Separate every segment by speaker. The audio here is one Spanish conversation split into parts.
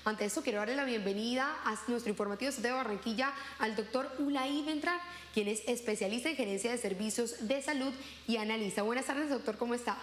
Speaker 1: Ante esto, quiero darle la bienvenida a nuestro informativo de Barranquilla al doctor Ulay Beltrán, quien es especialista en gerencia de servicios de salud y analista. Buenas tardes, doctor, ¿cómo está?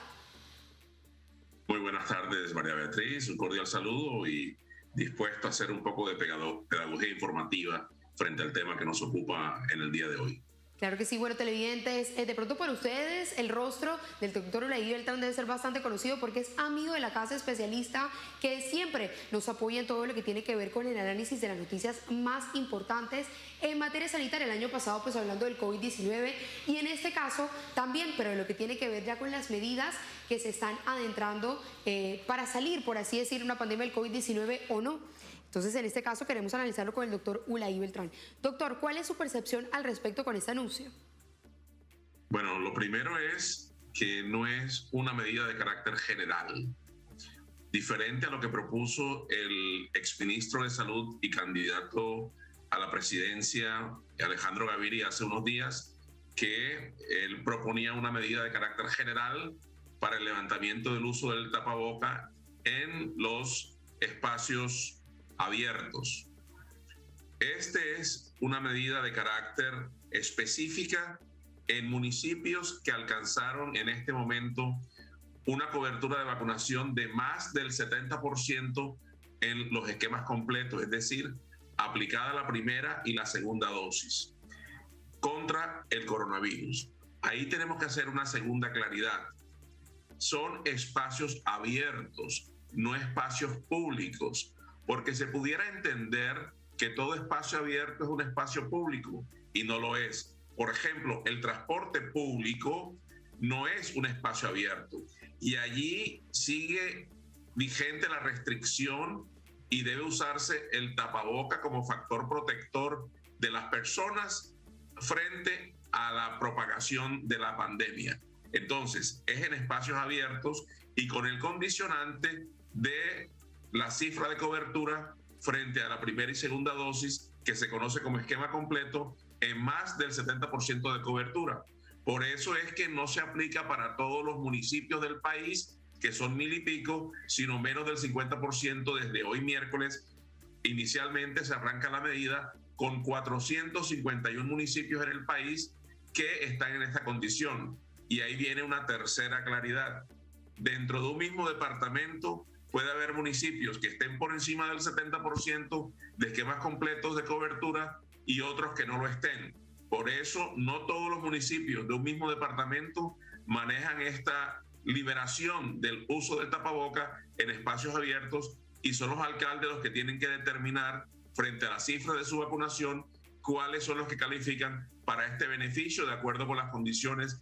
Speaker 2: Muy buenas tardes, María Beatriz. Un cordial saludo y dispuesto a hacer un poco de pedagogía informativa frente al tema que nos ocupa en el día de hoy.
Speaker 1: Claro que sí, bueno, televidentes, de pronto para ustedes el rostro del doctor Ulay Beltrán debe ser bastante conocido porque es amigo de la casa, especialista que siempre nos apoya en todo lo que tiene que ver con el análisis de las noticias más importantes en materia sanitaria. El año pasado pues hablando del COVID-19 y en este caso también, pero lo que tiene que ver ya con las medidas que se están adentrando para salir, por así decir, una pandemia del COVID-19 o no. Entonces, en este caso queremos analizarlo con el doctor Ulay Beltrán. Doctor, ¿cuál es su percepción al respecto con este anuncio?
Speaker 2: Bueno, lo primero es que no es una medida de carácter general, diferente a lo que propuso el exministro de Salud y candidato a la presidencia, Alejandro Gaviria, hace unos días, que él proponía una medida de carácter general para el levantamiento del uso del tapaboca en los espacios abiertos. Este es una medida de carácter específica en municipios que alcanzaron en este momento una cobertura de vacunación de más del 70% en los esquemas completos, es decir, aplicada la primera y la segunda dosis contra el coronavirus. Ahí tenemos que hacer una segunda claridad. Son espacios abiertos, no espacios públicos, porque se pudiera entender que todo espacio abierto es un espacio público y no lo es. Por ejemplo, el transporte público no es un espacio abierto y allí sigue vigente la restricción y debe usarse el tapaboca como factor protector de las personas frente a la propagación de la pandemia. Entonces, es en espacios abiertos y con el condicionante de la cifra de cobertura frente a la primera y segunda dosis, que se conoce como esquema completo, en más del 70% de cobertura. Por eso es que no se aplica para todos los municipios del país, que son 1,000 y pico, sino menos del 50% desde hoy miércoles. Inicialmente se arranca la medida con 451 municipios en el país que están en esta condición. Y ahí viene una tercera claridad. Dentro de un mismo departamento puede haber municipios que estén por encima del 70% de esquemas completos de cobertura y otros que no lo estén. Por eso, no todos los municipios de un mismo departamento manejan esta liberación del uso del tapaboca en espacios abiertos y son los alcaldes los que tienen que determinar frente a la cifra de su vacunación cuáles son los que califican para este beneficio de acuerdo con las condiciones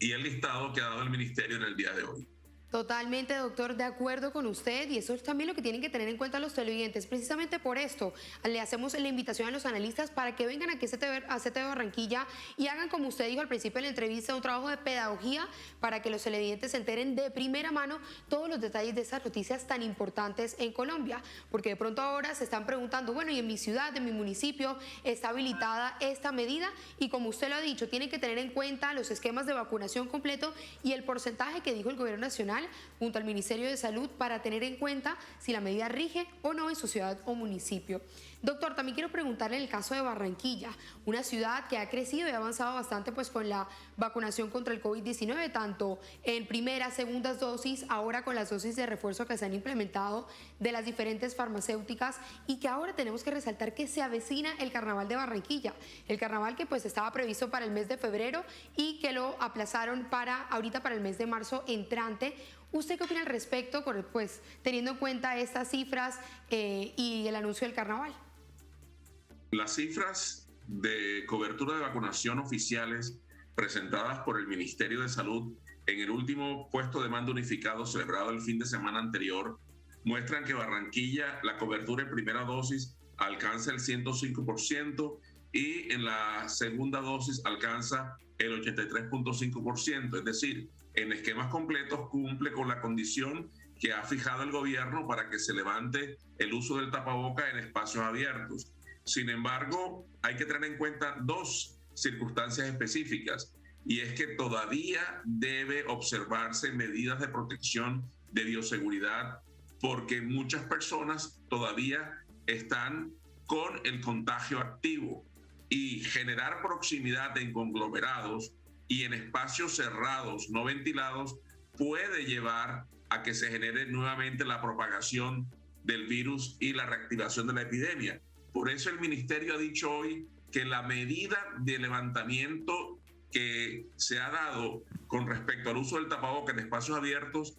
Speaker 2: y el listado que ha dado el ministerio en el día de hoy.
Speaker 1: Totalmente, doctor, de acuerdo con usted, y eso es también lo que tienen que tener en cuenta los televidentes. Precisamente por esto le hacemos la invitación a los analistas para que vengan aquí a CTV Barranquilla y hagan, como usted dijo al principio de la entrevista, un trabajo de pedagogía para que los televidentes se enteren de primera mano todos los detalles de esas noticias tan importantes en Colombia, porque de pronto ahora se están preguntando, bueno, y en mi ciudad, en mi municipio, ¿está habilitada esta medida? Y como usted lo ha dicho, tienen que tener en cuenta los esquemas de vacunación completo y el porcentaje que dijo el gobierno nacional junto al Ministerio de Salud para tener en cuenta si la medida rige o no en su ciudad o municipio. Doctor, también quiero preguntarle en el caso de Barranquilla, una ciudad que ha crecido y ha avanzado bastante pues con la vacunación contra el COVID-19, tanto en primeras, segundas dosis, ahora con las dosis de refuerzo que se han implementado de las diferentes farmacéuticas y que ahora tenemos que resaltar que se avecina el Carnaval de Barranquilla, el carnaval que pues estaba previsto para el mes de febrero y que lo aplazaron ahorita para el mes de marzo entrante. ¿Usted qué opina al respecto, pues teniendo en cuenta estas cifras y el anuncio del carnaval?
Speaker 2: Las cifras de cobertura de vacunación oficiales presentadas por el Ministerio de Salud en el último puesto de mando unificado celebrado el fin de semana anterior muestran que Barranquilla, la cobertura en primera dosis alcanza el 105% y en la segunda dosis alcanza el 83.5%, es decir, en esquemas completos cumple con la condición que ha fijado el gobierno para que se levante el uso del tapaboca en espacios abiertos. Sin embargo, hay que tener en cuenta dos circunstancias específicas y es que todavía debe observarse medidas de protección de bioseguridad porque muchas personas todavía están con el contagio activo, y generar proximidad en conglomerados y en espacios cerrados, no ventilados, puede llevar a que se genere nuevamente la propagación del virus y la reactivación de la epidemia. Por eso el ministerio ha dicho hoy que la medida de levantamiento que se ha dado con respecto al uso del tapabocas en espacios abiertos,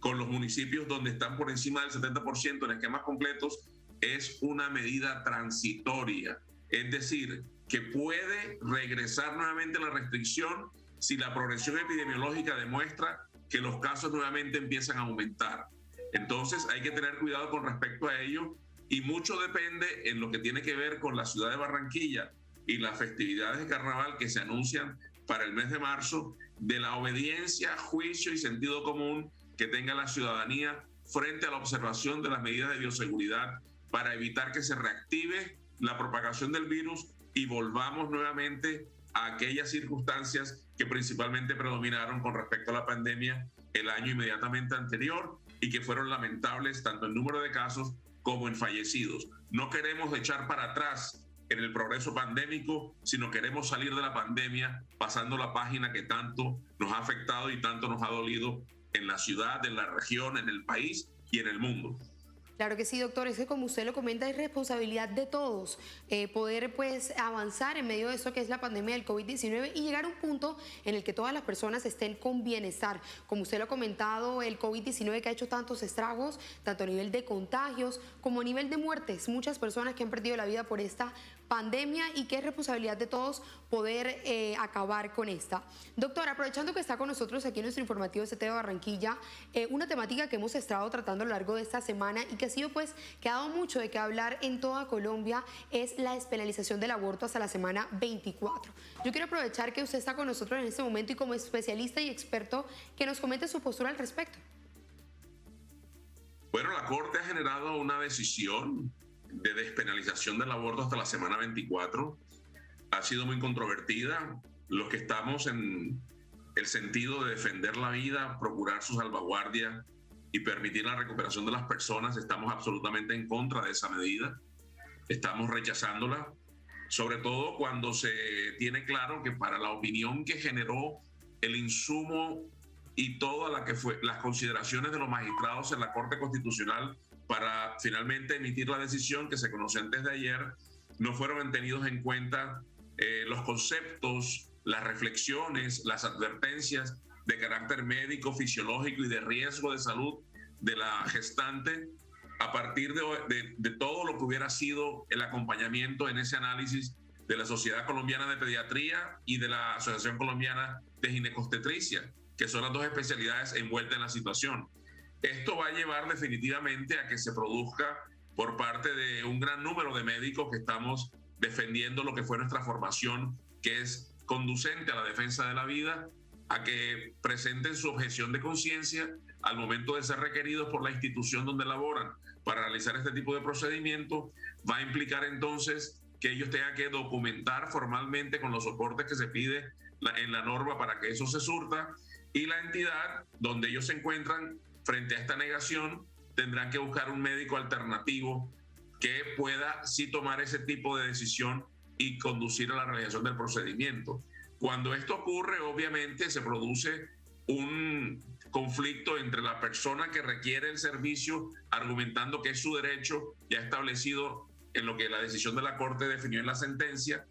Speaker 2: con los municipios donde están por encima del 70% en esquemas completos, es una medida transitoria. Es decir, que puede regresar nuevamente la restricción si la progresión epidemiológica demuestra que los casos nuevamente empiezan a aumentar. Entonces hay que tener cuidado con respecto a ello, y mucho depende en lo que tiene que ver con la ciudad de Barranquilla y las festividades de carnaval que se anuncian para el mes de marzo, de la obediencia, juicio y sentido común que tenga la ciudadanía frente a la observación de las medidas de bioseguridad para evitar que se reactive la propagación del virus y volvamos nuevamente a aquellas circunstancias que principalmente predominaron con respecto a la pandemia el año inmediatamente anterior y que fueron lamentables tanto en número de casos como en fallecidos. No queremos echar para atrás en el progreso pandémico, sino queremos salir de la pandemia pasando la página que tanto nos ha afectado y tanto nos ha dolido en la ciudad, en la región, en el país y en el mundo.
Speaker 1: Claro que sí, doctor, es que como usted lo comenta, es responsabilidad de todos poder pues avanzar en medio de eso que es la pandemia del COVID-19 y llegar a un punto en el que todas las personas estén con bienestar. Como usted lo ha comentado, el COVID-19 que ha hecho tantos estragos, tanto a nivel de contagios como a nivel de muertes, muchas personas que han perdido la vida por esta pandemia y que es responsabilidad de todos poder acabar con esta. Doctor, aprovechando que está con nosotros aquí en nuestro informativo CT de Barranquilla, una temática que hemos estado tratando a lo largo de esta semana y que ha sido pues que ha dado mucho de qué hablar en toda Colombia es la despenalización del aborto hasta la semana 24. Yo quiero aprovechar que usted está con nosotros en este momento y como especialista y experto que nos comente su postura al respecto.
Speaker 2: Bueno, la Corte ha generado una decisión de despenalización del aborto hasta la semana 24. Ha sido muy controvertida. Los que estamos en el sentido de defender la vida, procurar su salvaguardia y permitir la recuperación de las personas, estamos absolutamente en contra de esa medida. Estamos rechazándola, sobre todo cuando se tiene claro que para la opinión que generó el insumo y todas las consideraciones de los magistrados en la Corte Constitucional para finalmente emitir la decisión que se conoció antes de ayer, no fueron tenidos en cuenta los conceptos, las reflexiones, las advertencias de carácter médico, fisiológico y de riesgo de salud de la gestante, a partir de todo lo que hubiera sido el acompañamiento en ese análisis de la Sociedad Colombiana de Pediatría y de la Asociación Colombiana de Ginecobstetricia, que son las dos especialidades envueltas en la situación. Esto va a llevar definitivamente a que se produzca por parte de un gran número de médicos que estamos defendiendo lo que fue nuestra formación, que es conducente a la defensa de la vida, a que presenten su objeción de conciencia al momento de ser requeridos por la institución donde laboran para realizar este tipo de procedimiento. Va a implicar entonces que ellos tengan que documentar formalmente con los soportes que se pide en la norma para que eso se surta, y la entidad donde ellos se encuentran frente a esta negación tendrán que buscar un médico alternativo que pueda sí tomar ese tipo de decisión y conducir a la realización del procedimiento. Cuando esto ocurre, obviamente se produce un conflicto entre la persona que requiere el servicio, argumentando que es su derecho ya establecido en lo que la decisión de la Corte definió en la sentencia,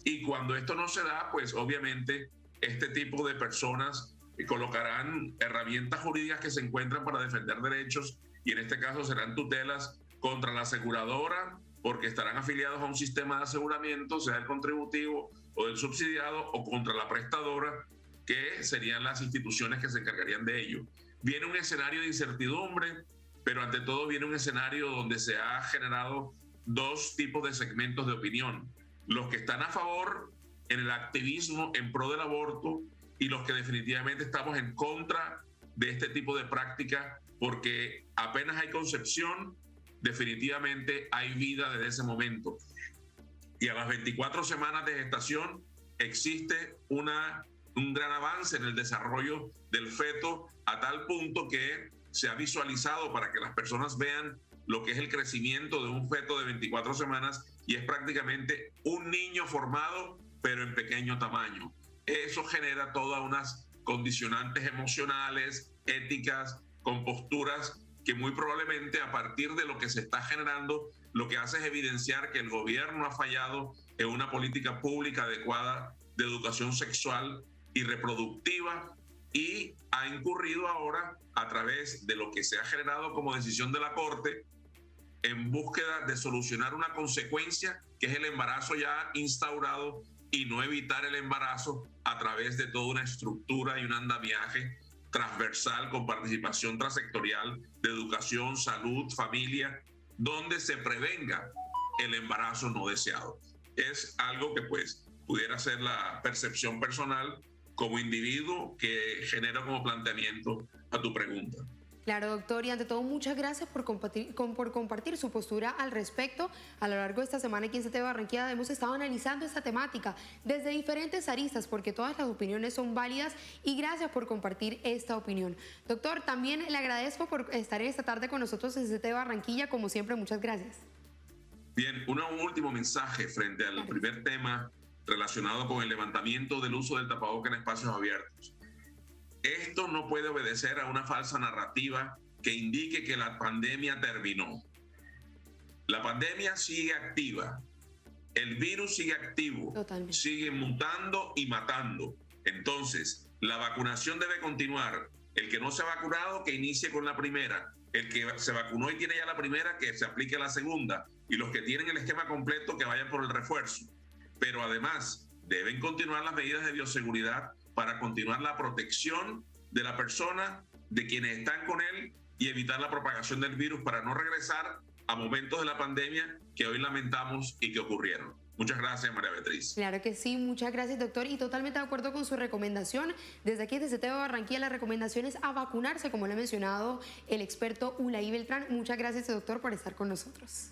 Speaker 2: y cuando esto no se da, pues obviamente este tipo de personas colocarán herramientas jurídicas que se encuentran para defender derechos, y en este caso serán tutelas contra la aseguradora, porque estarán afiliados a un sistema de aseguramiento, sea el contributivo o el subsidiado, o contra la prestadora, que serían las instituciones que se encargarían de ello. Viene un escenario de incertidumbre, pero ante todo viene un escenario donde se ha generado dos tipos de segmentos de opinión: los que están a favor en el activismo en pro del aborto y los que definitivamente estamos en contra de este tipo de práctica, porque apenas hay concepción, definitivamente hay vida desde ese momento. Y a las 24 semanas de gestación existe un gran avance en el desarrollo del feto, a tal punto que se ha visualizado para que las personas vean lo que es el crecimiento de un feto de 24 semanas y es prácticamente un niño formado, pero en pequeño tamaño. Eso genera todas unas condicionantes emocionales, éticas, con posturas que muy probablemente a partir de lo que se está generando, lo que hace es evidenciar que el gobierno ha fallado en una política pública adecuada de educación sexual y reproductiva y ha incurrido ahora a través de lo que se ha generado como decisión de la Corte en búsqueda de solucionar una consecuencia que es el embarazo ya instaurado y no evitar el embarazo a través de toda una estructura y un andamiaje transversal con participación transectorial de educación, salud, familia, donde se prevenga el embarazo no deseado. Es algo que pues pudiera ser la percepción personal como individuo que genera como planteamiento a tu pregunta.
Speaker 1: Claro, doctor, y ante todo muchas gracias por compartir su postura al respecto. A lo largo de esta semana aquí en CTV Barranquilla hemos estado analizando esta temática desde diferentes aristas porque todas las opiniones son válidas y gracias por compartir esta opinión. Doctor, también le agradezco por estar esta tarde con nosotros en CTV Barranquilla, como siempre, muchas gracias.
Speaker 2: Bien, un último mensaje frente al primer tema relacionado con el levantamiento del uso del tapaboca en espacios abiertos. Esto no puede obedecer a una falsa narrativa que indique que la pandemia terminó. La pandemia sigue activa, el virus sigue activo,
Speaker 1: Totalmente.
Speaker 2: sigue mutando y matando. Entonces, la vacunación debe continuar. El que no se ha vacunado, que inicie con la primera. El que se vacunó y tiene ya la primera, que se aplique la segunda. Y los que tienen el esquema completo, que vayan por el refuerzo. Pero además, deben continuar las medidas de bioseguridad para continuar la protección de la persona, de quienes están con él y evitar la propagación del virus para no regresar a momentos de la pandemia que hoy lamentamos y que ocurrieron. Muchas gracias, María Beatriz.
Speaker 1: Claro que sí, muchas gracias, doctor, y totalmente de acuerdo con su recomendación. Desde aquí, desde CTV Barranquilla, la recomendación es a vacunarse, como le ha mencionado el experto Ulaí Beltrán. Muchas gracias, doctor, por estar con nosotros.